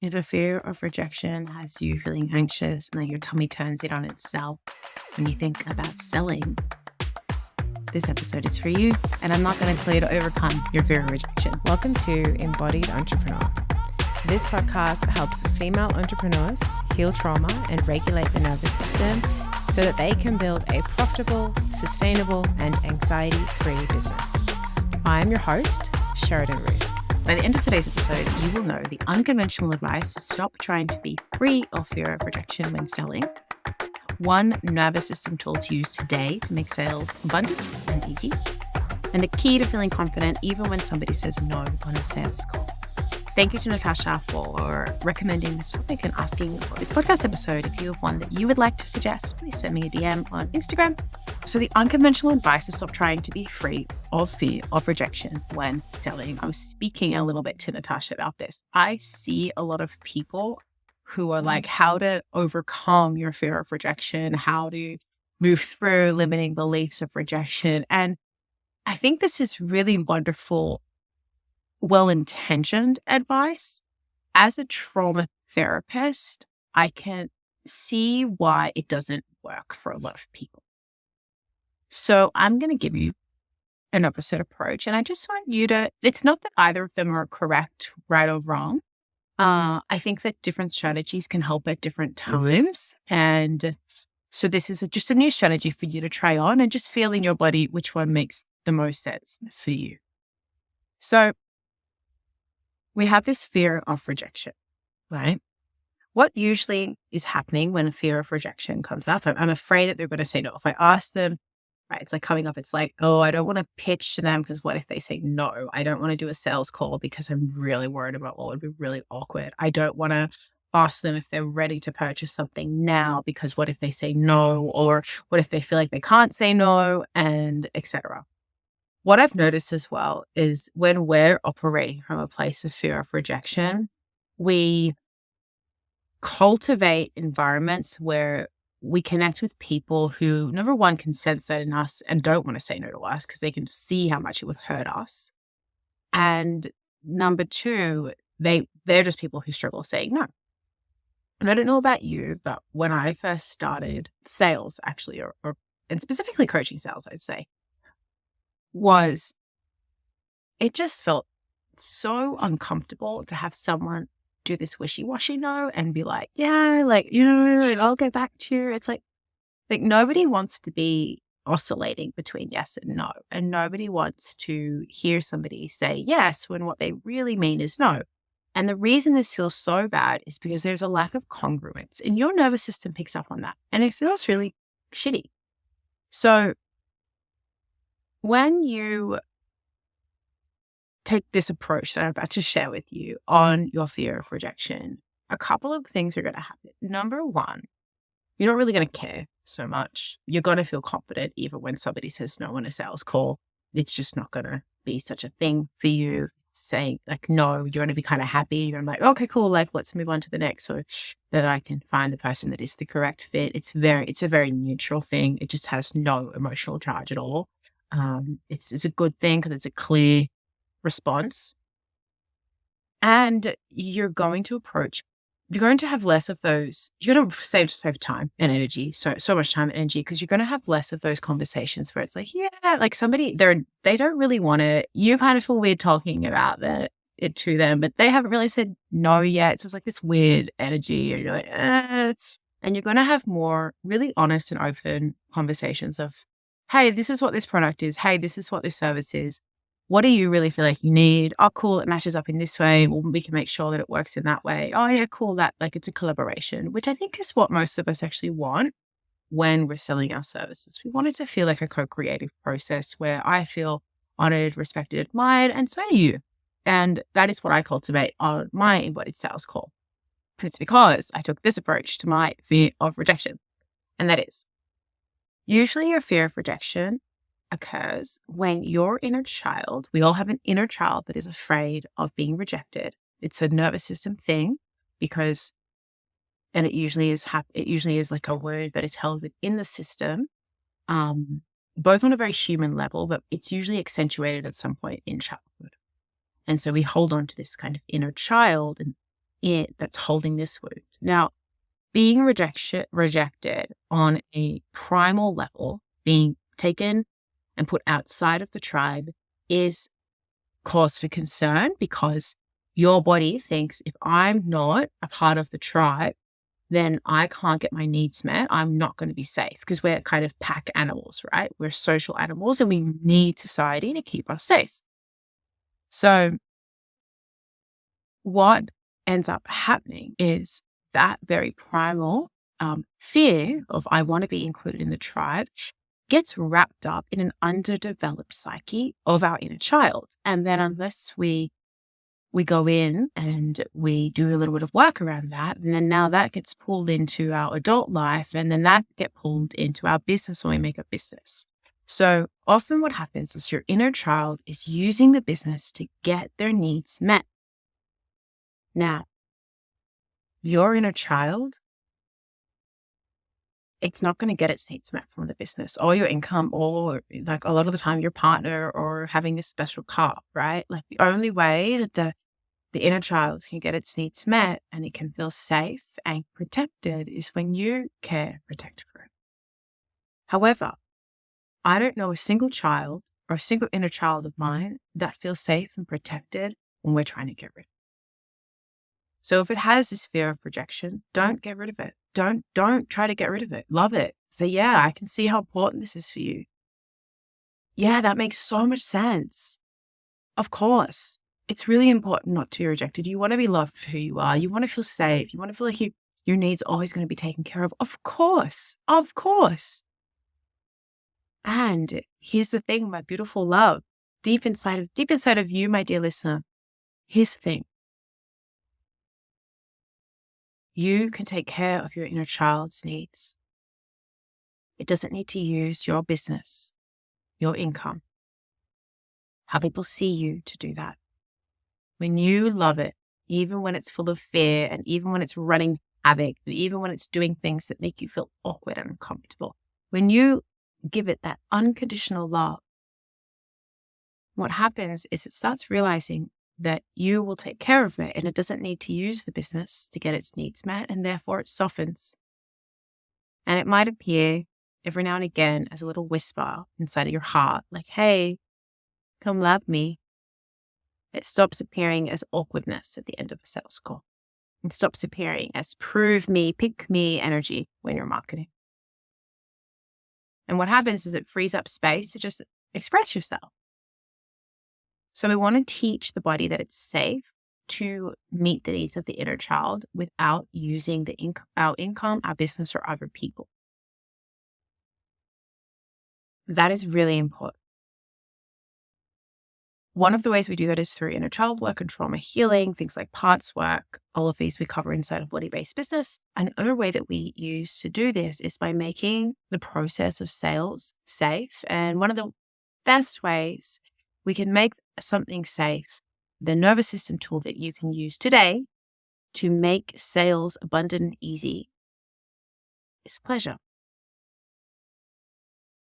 If a fear of rejection has you feeling anxious and that your tummy turns in on itself when you think about selling, this episode is for you. And I'm not going to tell you to overcome your fear of rejection. Welcome to Embodied Entrepreneur. This podcast helps female entrepreneurs heal trauma and regulate the nervous system so that they can build a profitable, sustainable, and anxiety-free business. I'm your host, Sheridan Ruth. By the end of today's episode, you will know the unconventional advice to stop trying to be free of fear of rejection when selling, one nervous system tool to use today to make sales abundant and easy, and the key to feeling confident even when somebody says no on a sales call. Thank you to Natasha for recommending this topic and asking for this podcast episode. If you have one that you would like to suggest, please send me a DM on Instagram. So the unconventional advice is stop trying to be free of fear of rejection when selling. I was speaking a little bit to Natasha about this. I see a lot of people who are like, how to overcome your fear of rejection, how to move through limiting beliefs of rejection. And I think this is really wonderful, well-intentioned advice. As a trauma therapist, I can see why it doesn't work for a lot of people. So I'm going to give you an opposite approach. And I just want you to, it's not that either of them are correct, right or wrong. I think that different strategies can help at different times. And so this is just a new strategy for you to try on and just feel in your body which one makes the most sense for you. So we have this fear of rejection, right? What usually is happening when a fear of rejection comes up, I'm afraid that they're going to say no. If I ask them, right, it's like coming up, it's like, oh, I don't want to pitch to them because what if they say no? I don't want to do a sales call because I'm really worried about what would be really awkward. I don't want to ask them if they're ready to purchase something now because what if they say no? Or what if they feel like they can't say no, and etc. What I've noticed as well is when we're operating from a place of fear of rejection, we cultivate environments where we connect with people who, number one, can sense that in us and don't want to say no to us because they can see how much it would hurt us. And number two, they're just people who struggle saying no. And I don't know about you, but when I first started sales, actually, and specifically coaching sales, I'd say, it just felt so uncomfortable to have someone do this wishy-washy no and be like, yeah, like, you know, like, I'll get back to you. It's like nobody wants to be oscillating between yes and no. And nobody wants to hear somebody say yes when what they really mean is no. And the reason this feels so bad is because there's a lack of congruence and your nervous system picks up on that and it feels really shitty. So when you take this approach that I'm about to share with you on your fear of rejection, a couple of things are going to happen. Number one, you're not really going to care so much. You're going to feel confident even when somebody says no on a sales call. It's just not going to be such a thing for you saying like, no, you're going to be kind of happy. You're going to be like, okay, cool. Like, let's move on to the next so that I can find the person that is the correct fit. It's a very neutral thing. It just has no emotional charge at all. It's a good thing because it's a clear response. And you're going to have less of those. You're going to save time and energy, so much time and energy, because you're going to have less of those conversations where it's like, yeah, like somebody, they don't really want it. You kind of feel weird talking about it to them, but they haven't really said no yet. So it's like this weird energy and you're like, and you're going to have more really honest and open conversations of, hey, this is what this product is. Hey, this is what this service is. What do you really feel like you need? Oh, cool. It matches up in this way. Well, we can make sure that it works in that way. Oh, yeah, cool. That like it's a collaboration, which I think is what most of us actually want when we're selling our services. We want it to feel like a co-creative process where I feel honored, respected, admired, and so do you. And that is what I cultivate on my embodied sales call. And it's because I took this approach to my fear of rejection. And that is, usually your fear of rejection occurs when your inner child, we all have an inner child that is afraid of being rejected. It's a nervous system thing and it usually is like a word that is held within the system, both on a very human level, but it's usually accentuated at some point in childhood. And so we hold on to this kind of inner child, and that's holding this wound. Now, being rejected on a primal level, being taken and put outside of the tribe, is cause for concern, because your body thinks, if I'm not a part of the tribe, then I can't get my needs met. I'm not going to be safe, because we're kind of pack animals, right? We're social animals and we need society to keep us safe. So what ends up happening is that very primal fear of I want to be included in the tribe gets wrapped up in an underdeveloped psyche of our inner child. And then unless we go in and we do a little bit of work around that, and then now that gets pulled into our adult life, and then that gets pulled into our business when we make a business. So often what happens is your inner child is using the business to get their needs met. Now, your inner child, it's not going to get its needs met from the business or your income, or like a lot of the time your partner, or having a special car, right? Like the only way that the inner child can get its needs met and it can feel safe and protected is when you care, protect for it. However, I don't know a single child or a single inner child of mine that feels safe and protected when we're trying to get rid of it. So if it has this fear of rejection, don't get rid of it. Don't try to get rid of it. Love it. Say, yeah, I can see how important this is for you. Yeah, that makes so much sense. Of course, it's really important not to be rejected. You want to be loved for who you are. You want to feel safe. You want to feel like your needs are always going to be taken care of. Of course. Of course. And here's the thing, my beautiful love, deep inside of you, my dear listener, here's the thing. You can take care of your inner child's needs. It doesn't need to use your business, your income, how people see you to do that. When you love it, even when it's full of fear, and even when it's running havoc, and even when it's doing things that make you feel awkward and uncomfortable, when you give it that unconditional love, what happens is it starts realizing that you will take care of it, and it doesn't need to use the business to get its needs met, and therefore it softens. And it might appear every now and again as a little whisper inside of your heart, like, hey, come love me. It stops appearing as awkwardness at the end of a sales call. It stops appearing as prove me, pick me energy when you're marketing. And what happens is it frees up space to just express yourself. So we want to teach the body that it's safe to meet the needs of the inner child without using our income, our business, or other people. That is really important. One of the ways we do that is through inner child work and trauma healing, things like parts work. All of these we cover inside of Body-Based Business. Another way that we use to do this is by making the process of sales safe. And one of the best ways we can make something safe, the nervous system tool that you can use today to make sales abundant and easy, is pleasure.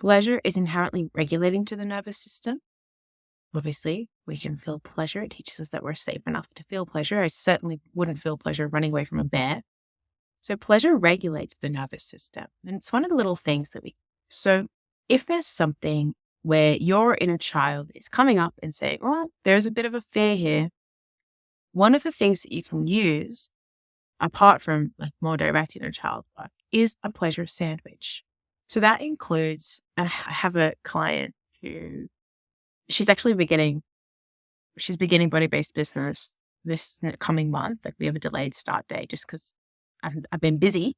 Pleasure is inherently regulating to the nervous system. Obviously, we can feel pleasure. It teaches us that we're safe enough to feel pleasure. I certainly wouldn't feel pleasure running away from a bear. So pleasure regulates the nervous system. And it's one of the little things that so if there's something where your inner child is coming up and saying, well, there's a bit of a fear here, one of the things that you can use, apart from like more direct inner child work, is a pleasure sandwich. So that includes, and I have a client who, she's beginning Body-Based Business this coming month. Like we have a delayed start date just because I've been busy.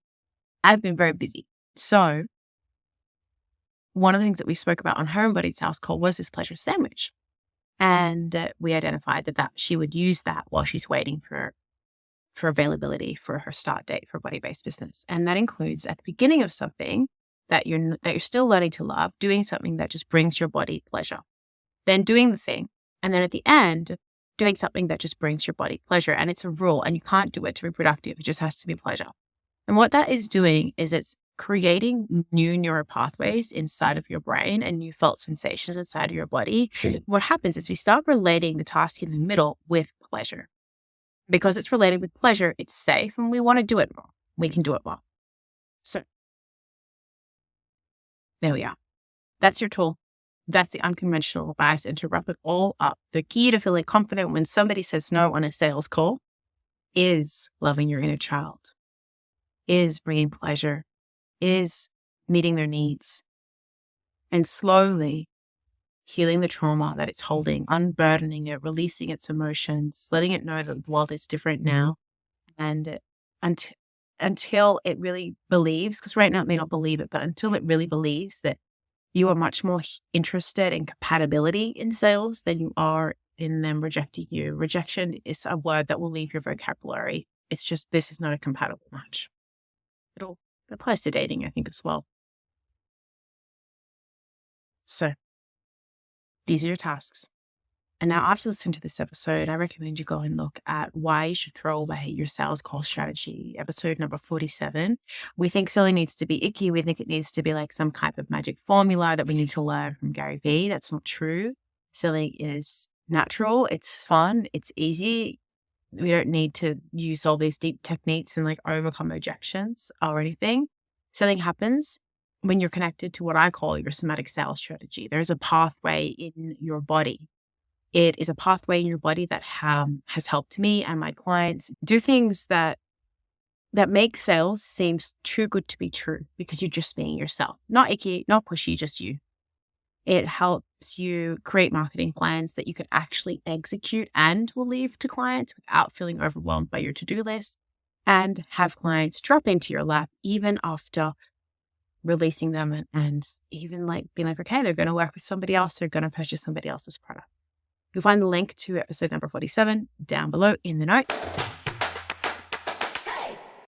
I've been very busy. So one of the things that we spoke about on her and Buddy's house call was this pleasure sandwich. And we identified that she would use that while she's waiting for availability for her start date for Body-Based Business. And that includes at the beginning of something that you're still learning to love, doing something that just brings your body pleasure. Then doing the thing. And then at the end, doing something that just brings your body pleasure. And it's a rule, and you can't do it to be productive. It just has to be pleasure. And what that is doing is it's creating new neural pathways inside of your brain and new felt sensations inside of your body. What happens is we start relating the task in the middle with pleasure. Because it's related with pleasure, it's safe, and we want to do it more. We can do it more. So there we are. That's your tool. That's the unconventional advice. And to wrap it all up, the key to feeling confident when somebody says no on a sales call is loving your inner child, is bringing pleasure, is meeting their needs, and slowly healing the trauma that it's holding, unburdening it, releasing its emotions, letting it know that the world is different now. And until it really believes, because right now it may not believe it, but until it really believes that you are much more interested in compatibility in sales than you are in them rejecting you. Rejection is a word that will leave your vocabulary. It's just, this is not a compatible match. It applies to dating, I think, as well. So these are your tasks. And now after listening to this episode, I recommend you go and look at why you should throw away your sales call strategy. Episode number 47. We think selling needs to be icky. We think it needs to be like some kind of magic formula that we need to learn from Gary Vee. That's not true. Selling is natural. It's fun. It's easy. We don't need to use all these deep techniques and like overcome objections or anything. Selling happens when you're connected to what I call your somatic sales strategy. There's a pathway in your body. It is a pathway in your body that has helped me and my clients do things that make sales seem too good to be true because you're just being yourself. Not icky, not pushy, just you. It helps you create marketing plans that you can actually execute and will leave to clients without feeling overwhelmed by your to-do list, and have clients drop into your lap even after releasing them and even like being like, okay, they're going to work with somebody else. They're going to purchase somebody else's product. You'll find the link to episode number 47 down below in the notes.